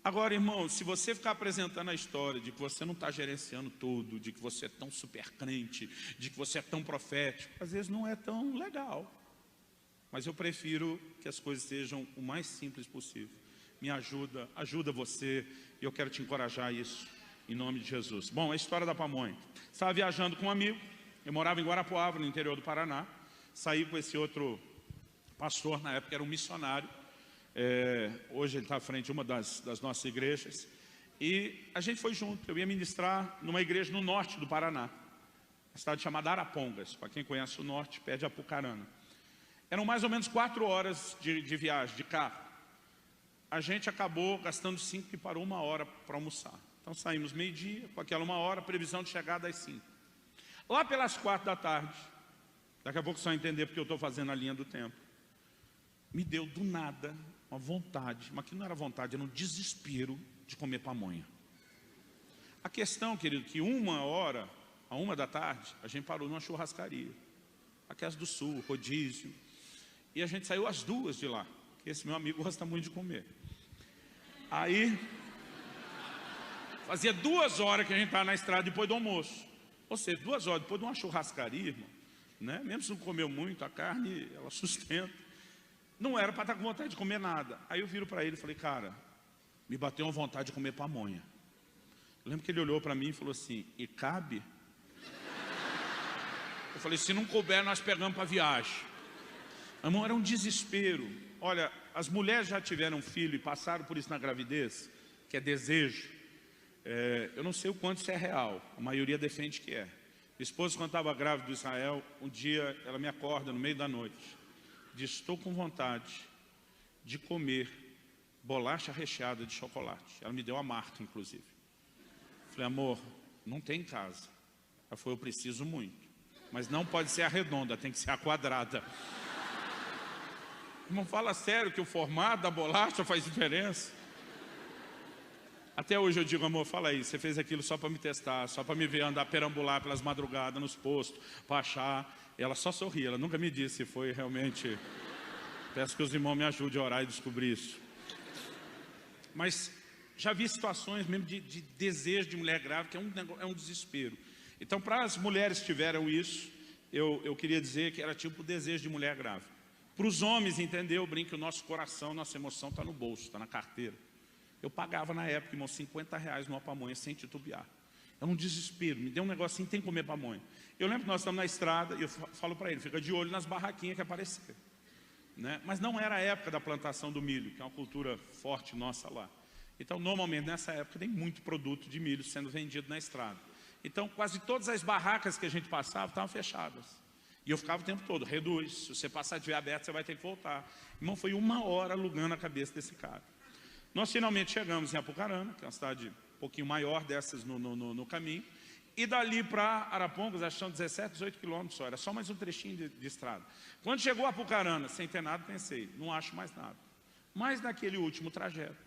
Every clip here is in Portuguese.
Agora, irmão, se você ficar apresentando a história de que você não está gerenciando tudo, de que você é tão super crente, de que você é tão profético, às vezes não é tão legal. Mas eu prefiro que as coisas sejam o mais simples possível. Me ajuda, ajuda você, e eu quero te encorajar a isso, em nome de Jesus. Bom, a história da pamonha. Estava viajando com um amigo, eu morava em Guarapuava, no interior do Paraná. Saí com esse outro pastor, na época era um missionário. Hoje ele está à frente de uma das nossas igrejas. E a gente foi junto, eu ia ministrar numa igreja no norte do Paraná. Uma cidade chamada Arapongas, para quem conhece o norte, perto de Apucarana. Eram mais ou menos 4 horas de viagem, de carro. A gente acabou gastando 5 e parou 1 hora para almoçar. Então saímos meio-dia, com aquela 1 hora, previsão de chegada às 5. Lá pelas 4 da tarde, daqui a pouco você vai entender porque eu estou fazendo a linha do tempo, me deu do nada uma vontade, mas que não era vontade, era um desespero de comer pamonha. A questão, querido, que 1 hora, a 1 da tarde, a gente parou numa churrascaria. Aquelas do Sul, rodízio. E a gente saiu às 2 de lá, porque esse meu amigo gosta muito de comer. Aí, fazia 2 horas que a gente estava na estrada depois do almoço. Ou seja, 2 horas depois de uma churrascaria, irmão, né? Mesmo se não comeu muito, a carne, ela sustenta. Não era para estar com vontade de comer nada. Aí eu viro para ele e falei, cara, me bateu uma vontade de comer pamonha. Eu lembro que ele olhou para mim e falou assim, e cabe? Eu falei, se não couber, nós pegamos para a viagem. Irmão, era um desespero. Olha, as mulheres já tiveram filho e passaram por isso na gravidez, que é desejo. Eu não sei o quanto isso é real, a maioria defende que é. Minha esposa, quando estava grávida do Israel, um dia ela me acorda no meio da noite, diz, estou com vontade de comer bolacha recheada de chocolate. Ela me deu a marca, inclusive. Falei, amor, não tem em casa. Ela falou, eu preciso muito. Mas não pode ser a redonda, tem que ser a quadrada. Não fala sério que o formato da bolacha faz diferença. Até hoje eu digo, amor, fala aí, você fez aquilo só para me testar, só para me ver andar perambular pelas madrugadas nos postos, para achar. E ela só sorria, ela nunca me disse se foi realmente. Peço que os irmãos me ajudem a orar e descobrir isso. Mas já vi situações mesmo de desejo de mulher grávida, que é um desespero. Então, para as mulheres que tiveram isso, eu queria dizer que era tipo o desejo de mulher grávida. Para os homens, entendeu? Eu brinco que o nosso coração, nossa emoção está no bolso, está na carteira. Eu pagava na época, irmão, R$50 numa pamonha sem titubear. É um desespero, me deu um negocinho, tem que comer pamonha. Eu lembro que nós estamos na estrada e eu falo para ele, fica de olho nas barraquinhas que apareceram. Né? Mas não era a época da plantação do milho, que é uma cultura forte nossa lá. Então, normalmente, nessa época, tem muito produto de milho sendo vendido na estrada. Então, quase todas as barracas que a gente passava estavam fechadas. E eu ficava o tempo todo, reduz, se você passar de ver aberto, você vai ter que voltar. Irmão, foi 1 hora alugando a cabeça desse cara. Nós finalmente chegamos em Apucarana, que é uma cidade um pouquinho maior dessas no caminho. E dali para Arapongas, acho que são 17, 18 quilômetros só, era só mais um trechinho de estrada. Quando chegou a Apucarana, sem ter nada, pensei, não acho mais nada. Mas naquele último trajeto,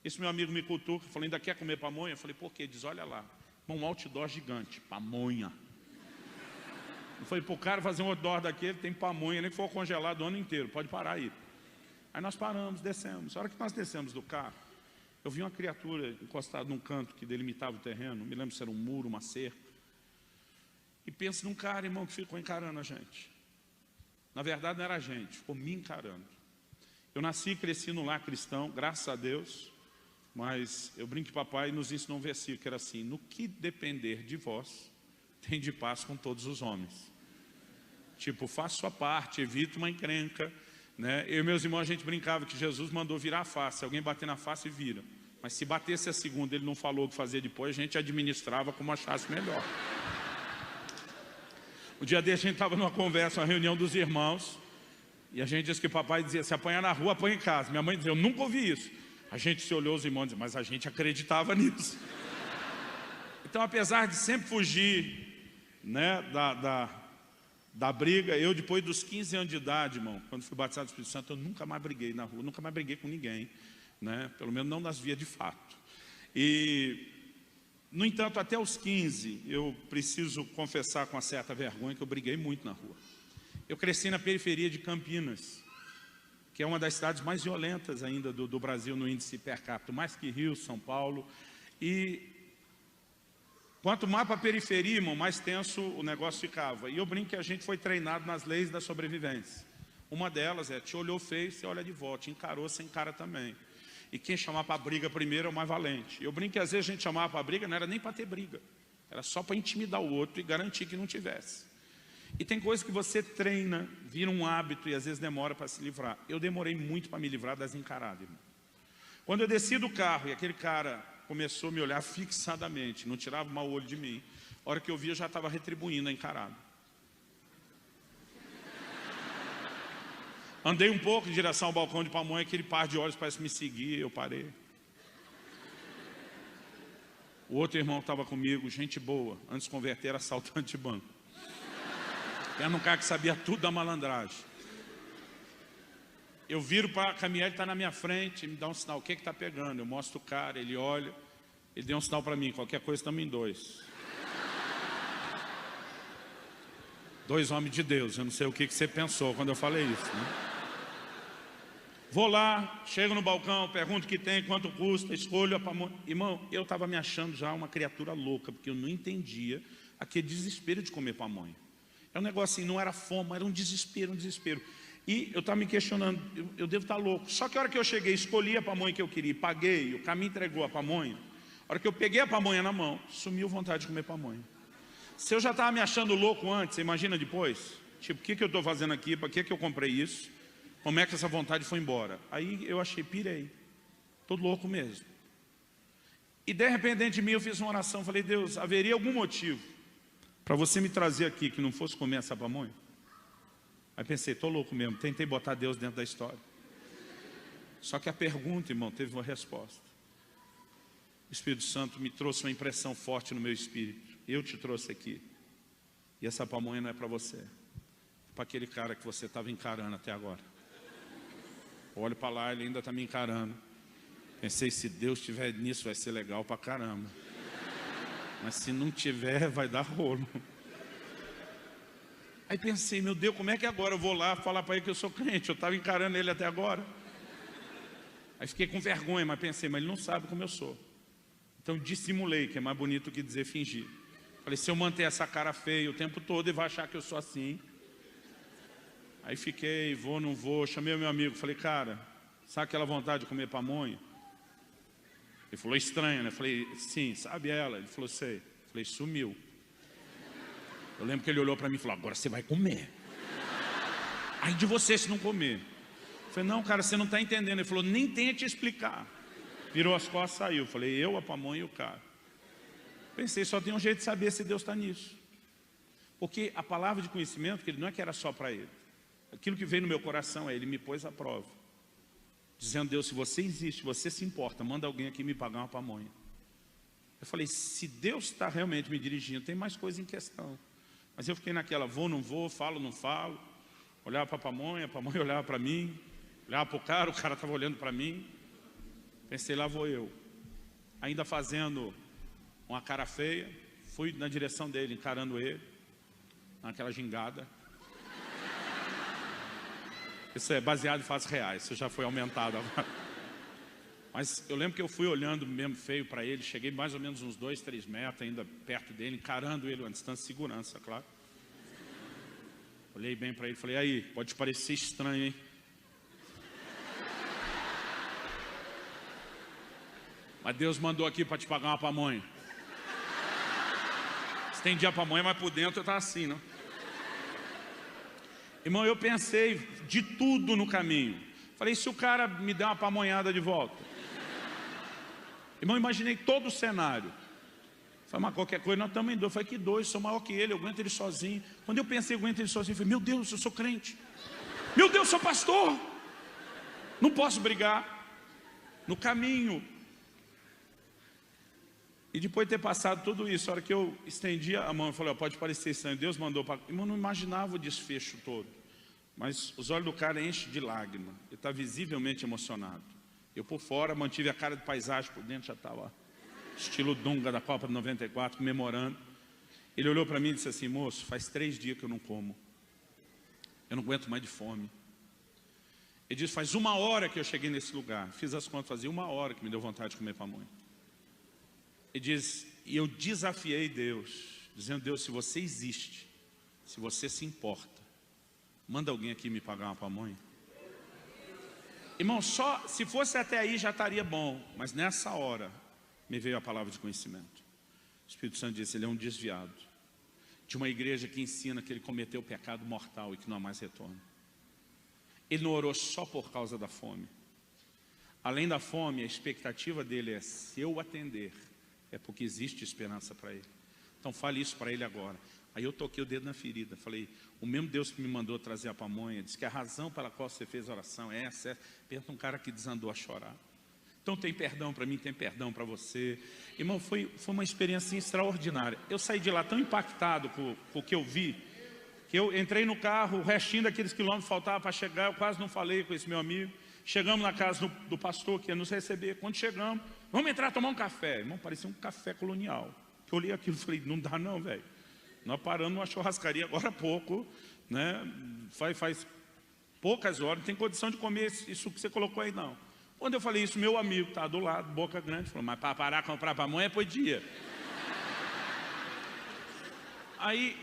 esse meu amigo me cutuca, falou, ainda quer comer pamonha? Eu falei, por quê? Diz, olha lá, um outdoor gigante, pamonha. Eu falei, para o cara fazer um outdoor daquele, tem pamonha, nem que for congelado o ano inteiro, pode parar aí. Aí nós paramos, descemos. A hora que nós descemos do carro, eu vi uma criatura encostada num canto que delimitava o terreno, não me lembro se era um muro, uma cerca. E pensa num cara, irmão, que ficou encarando a gente. Na verdade, não era a gente, ficou me encarando. Eu nasci e cresci no lar cristão, graças a Deus, mas eu brinco que papai nos ensinou um versículo que era assim, no que depender de vós, tem de paz com todos os homens. Tipo, faça sua parte, evite uma encrenca. Né? Eu e meus irmãos, a gente brincava que Jesus mandou virar a face. Se alguém bater na face, vira. Mas se batesse a segunda, ele não falou o que fazer depois, a gente administrava como achasse melhor. O dia desse a gente estava numa conversa, uma reunião dos irmãos, e a gente disse que papai dizia, se apanhar na rua, apanha em casa. Minha mãe dizia, eu nunca ouvi isso. A gente se olhou, os irmãos e dizia, mas a gente acreditava nisso. Então, apesar de sempre fugir, né, da briga, eu depois dos 15 anos de idade, irmão, quando fui batizado do Espírito Santo, eu nunca mais briguei na rua, nunca mais briguei com ninguém, né? Pelo menos não nas vias de fato. E, no entanto, até os 15, eu preciso confessar com uma certa vergonha que eu briguei muito na rua. Eu cresci na periferia de Campinas, que é uma das cidades mais violentas ainda do Brasil no índice per capita, mais que Rio, São Paulo. E quanto mais para a periferia, irmão, mais tenso o negócio ficava. E eu brinco que a gente foi treinado nas leis da sobrevivência. Uma delas é, te olhou feio, você olha de volta, te encarou, você encara também. E quem chamar para a briga primeiro é o mais valente. Eu brinco que às vezes a gente chamava para a briga, não era nem para ter briga. Era só para intimidar o outro e garantir que não tivesse. E tem coisas que você treina, vira um hábito e às vezes demora para se livrar. Eu demorei muito para me livrar das encaradas, irmão. Quando eu desci do carro e aquele cara começou a me olhar fixadamente, não tirava o mau olho de mim, a hora que eu vi eu já estava retribuindo a encarada. Andei um pouco em direção ao balcão de pamonha, aquele par de olhos parece me seguir, eu parei. O outro irmão que estava comigo, gente boa, antes de converter era assaltante de banco. Era um cara que sabia tudo da malandragem. Eu viro para a caminhonete, está na minha frente, me dá um sinal, o que está pegando? Eu mostro o cara, ele olha, ele deu um sinal para mim, qualquer coisa estamos em dois. Dois homens de Deus, eu não sei o que você pensou quando eu falei isso, né? Vou lá, chego no balcão, pergunto o que tem, quanto custa, escolho a pamonha. Irmão, eu estava me achando já uma criatura louca, porque eu não entendia aquele desespero de comer pamonha. É um negócio assim, não era fome, era um desespero, um desespero. E eu estava me questionando, eu devo estar louco. Só que a hora que eu cheguei, escolhi a pamonha que eu queria, paguei, o cara me entregou a pamonha. A hora que eu peguei a pamonha na mão, sumiu vontade de comer pamonha. Se eu já estava me achando louco antes, você imagina depois? Tipo, o que eu estou fazendo aqui? Para que eu comprei isso? Como é que essa vontade foi embora? Aí eu achei, pirei. Estou louco mesmo. E de repente dentro de mim eu fiz uma oração, falei, Deus, haveria algum motivo para você me trazer aqui que não fosse comer essa pamonha? Aí pensei, estou louco mesmo, tentei botar Deus dentro da história. Só que a pergunta, irmão, teve uma resposta. O Espírito Santo me trouxe uma impressão forte no meu espírito. Eu te trouxe aqui. E essa pamonha não é para você. É para aquele cara que você estava encarando até agora. Olho para lá, ele ainda está me encarando. Pensei, se Deus estiver nisso, vai ser legal para caramba. Mas se não tiver, vai dar rolo. Aí pensei, meu Deus, como é que agora eu vou lá falar para ele que eu sou crente? Eu estava encarando ele até agora. Aí fiquei com vergonha, mas pensei, mas ele não sabe como eu sou. Então dissimulei, que é mais bonito que dizer fingir. Falei, se eu manter essa cara feia o tempo todo, ele vai achar que eu sou assim. Aí fiquei, vou, não vou, chamei o meu amigo, falei, cara, sabe aquela vontade de comer pamonha? Ele falou, estranho, né? Eu falei, sim, sabe ela? Ele falou, sei. Eu falei, sumiu. Eu lembro que ele olhou para mim e falou, agora você vai comer. Aí de você se não comer. Eu falei, não, cara, você não está entendendo. Ele falou, nem tenha te explicar. Virou as costas e saiu. Eu falei, eu, a pamonha e o cara. Pensei, só tem um jeito de saber se Deus está nisso. Porque a palavra de conhecimento, que ele não é que era só para ele. Aquilo que veio no meu coração é, ele me pôs à prova. Dizendo, Deus, se você existe, você se importa, manda alguém aqui me pagar uma pamonha. Eu falei, se Deus está realmente me dirigindo, tem mais coisa em questão. Mas eu fiquei naquela, vou, não vou, falo, não falo. Olhava para a pamonha olhava para mim. Olhava para o cara estava olhando para mim. Pensei, lá vou eu. Ainda fazendo uma cara feia, fui na direção dele, encarando ele, naquela gingada. Isso é baseado em fatos reais, isso já foi aumentado agora. Mas eu lembro que eu fui olhando mesmo feio para ele, cheguei mais ou menos uns 2, 3 metros ainda perto dele, encarando ele, uma distância de segurança, claro. Olhei bem para ele e falei, aí, pode parecer estranho, hein? Mas Deus mandou aqui para te pagar uma pamonha. Estendi a pamonha, mas por dentro eu estava assim, não? Irmão, eu pensei de tudo no caminho. Falei, se o cara me der uma pamonhada de volta? Irmão, imaginei todo o cenário. Falei, mas qualquer coisa, nós estamos em dois. Falei, que dois, sou maior que ele, eu aguento ele sozinho. Quando eu pensei, eu aguento ele sozinho, eu falei, meu Deus, eu sou crente. Meu Deus, eu sou pastor. Não posso brigar. No caminho. E depois de ter passado tudo isso, a hora que eu estendi a mão, eu falei, pode parecer estranho, Deus mandou para... Eu não imaginava o desfecho todo. Mas os olhos do cara enchem de lágrima. Ele está visivelmente emocionado. Eu por fora mantive a cara de paisagem, por dentro já estava estilo Dunga da Copa de 94, comemorando. Ele olhou para mim e disse assim, moço, faz 3 dias que eu não como. Eu não aguento mais de fome. Ele diz, faz 1 hora que eu cheguei nesse lugar. Fiz as contas, fazia 1 hora que me deu vontade de comer pamonha. Ele diz, e eu desafiei Deus, dizendo, Deus, se você existe, se você se importa, manda alguém aqui me pagar uma pamonha. Irmão, só se fosse até aí já estaria bom, mas nessa hora me veio a palavra de conhecimento. O Espírito Santo disse, ele é um desviado de uma igreja que ensina que ele cometeu pecado mortal e que não há mais retorno. Ele não orou só por causa da fome. Além da fome, a expectativa dele é, se eu atender, é porque existe esperança para ele. Então fale isso para ele agora. Aí eu toquei o dedo na ferida, falei, o mesmo Deus que me mandou trazer a pamonha, disse que a razão pela qual você fez a oração é essa. Pergunta um cara que desandou a chorar. Então tem perdão para mim, tem perdão para você. Irmão, foi uma experiência extraordinária. Eu saí de lá tão impactado com o que eu vi, que eu entrei no carro, o restinho daqueles quilômetros faltava para chegar, eu quase não falei com esse meu amigo. Chegamos na casa do pastor que ia nos receber. Quando chegamos, vamos entrar tomar um café. Irmão, parecia um café colonial. Eu olhei aquilo e falei, não dá não, velho. Nós paramos numa churrascaria agora há pouco, né? Faz poucas horas, não tem condição de comer isso que você colocou aí não. Quando eu falei isso, meu amigo está do lado, boca grande, falou, mas para parar comprar pamonha podia. Aí,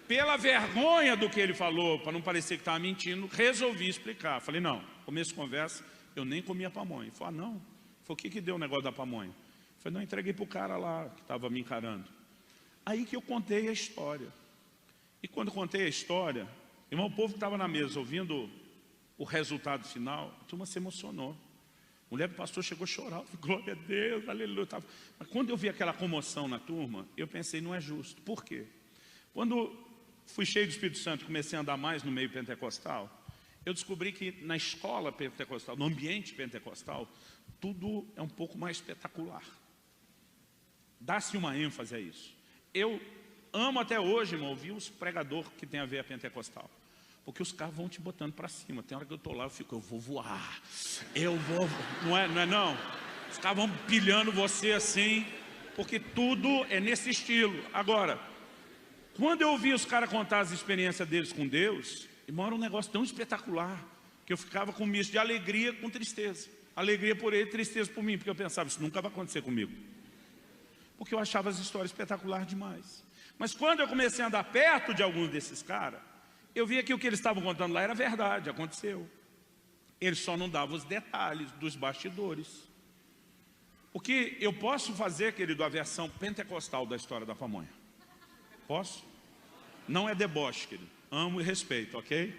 pela vergonha do que ele falou, para não parecer que estava mentindo, resolvi explicar. Falei, não, começo de conversa, eu nem comia pamonha. Ele falou, não. Falei, o que deu o negócio da pamonha? Falei, não, entreguei para o cara lá, que estava me encarando. Aí que eu contei a história. E quando eu contei a história, irmão, o povo que estava na mesa ouvindo o resultado final, a turma se emocionou. A mulher do pastor chegou a chorar, falei, glória a Deus, aleluia. Mas quando eu vi aquela comoção na turma, eu pensei, não é justo. Por quê? Quando fui cheio do Espírito Santo, comecei a andar mais no meio pentecostal, eu descobri que na escola pentecostal, no ambiente pentecostal, tudo é um pouco mais espetacular. Dá-se uma ênfase a isso. Eu amo até hoje, irmão, ouvir os pregadores que tem a ver a pentecostal. Porque os caras vão te botando para cima. Tem hora que eu estou lá, eu vou voar. Eu vou... Não é não. Os caras vão pilhando você assim, porque tudo é nesse estilo. Agora, quando eu ouvi os caras contar as experiências deles com Deus, irmão, era um negócio tão espetacular, que eu ficava com misto de alegria com tristeza. Alegria por ele, tristeza por mim, porque eu pensava, isso nunca vai acontecer comigo. Porque eu achava as histórias espetaculares demais. Mas quando eu comecei a andar perto de alguns desses caras, eu via que o que eles estavam contando lá era verdade, aconteceu. Eles só não davam os detalhes dos bastidores. O que eu posso fazer, querido, a versão pentecostal da história da pamonha? Posso? Não é deboche, querido. Amo e respeito, ok?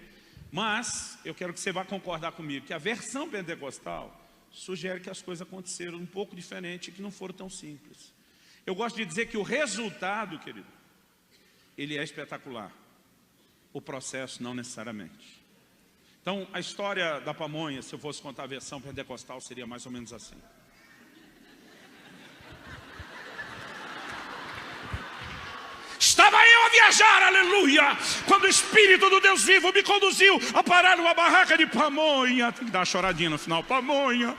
Mas eu quero que você vá concordar comigo que a versão pentecostal sugere que as coisas aconteceram um pouco diferente e que não foram tão simples. Eu gosto de dizer que o resultado, querido, ele é espetacular. O processo não necessariamente. Então, a história da pamonha, se eu fosse contar a versão pentecostal, seria mais ou menos assim. Estava eu a viajar, aleluia, quando o Espírito do Deus vivo me conduziu a parar numa barraca de pamonha. Tem que dar uma choradinha no final, pamonha.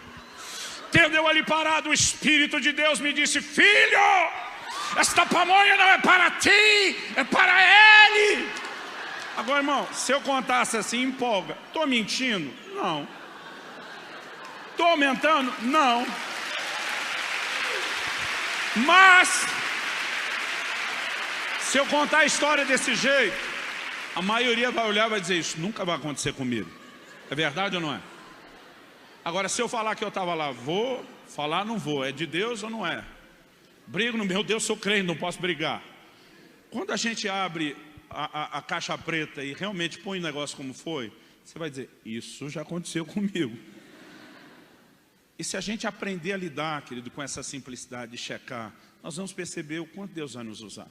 Tendo eu ali parado, o Espírito de Deus me disse, filho, esta pamonha não é para ti, é para ele. Agora, irmão, se eu contasse assim, empolga. Estou mentindo? Não. Estou aumentando? Não. Mas, se eu contar a história desse jeito, a maioria vai olhar e vai dizer, isso nunca vai acontecer comigo. É verdade ou não é? Agora, se eu falar que eu estava lá, vou falar, não vou. É de Deus ou não é? Brigo no meu Deus, sou crente, não posso brigar. Quando a gente abre a caixa preta e realmente põe o negócio como foi, você vai dizer, isso já aconteceu comigo. E se a gente aprender a lidar, querido, com essa simplicidade de checar, nós vamos perceber o quanto Deus vai nos usar.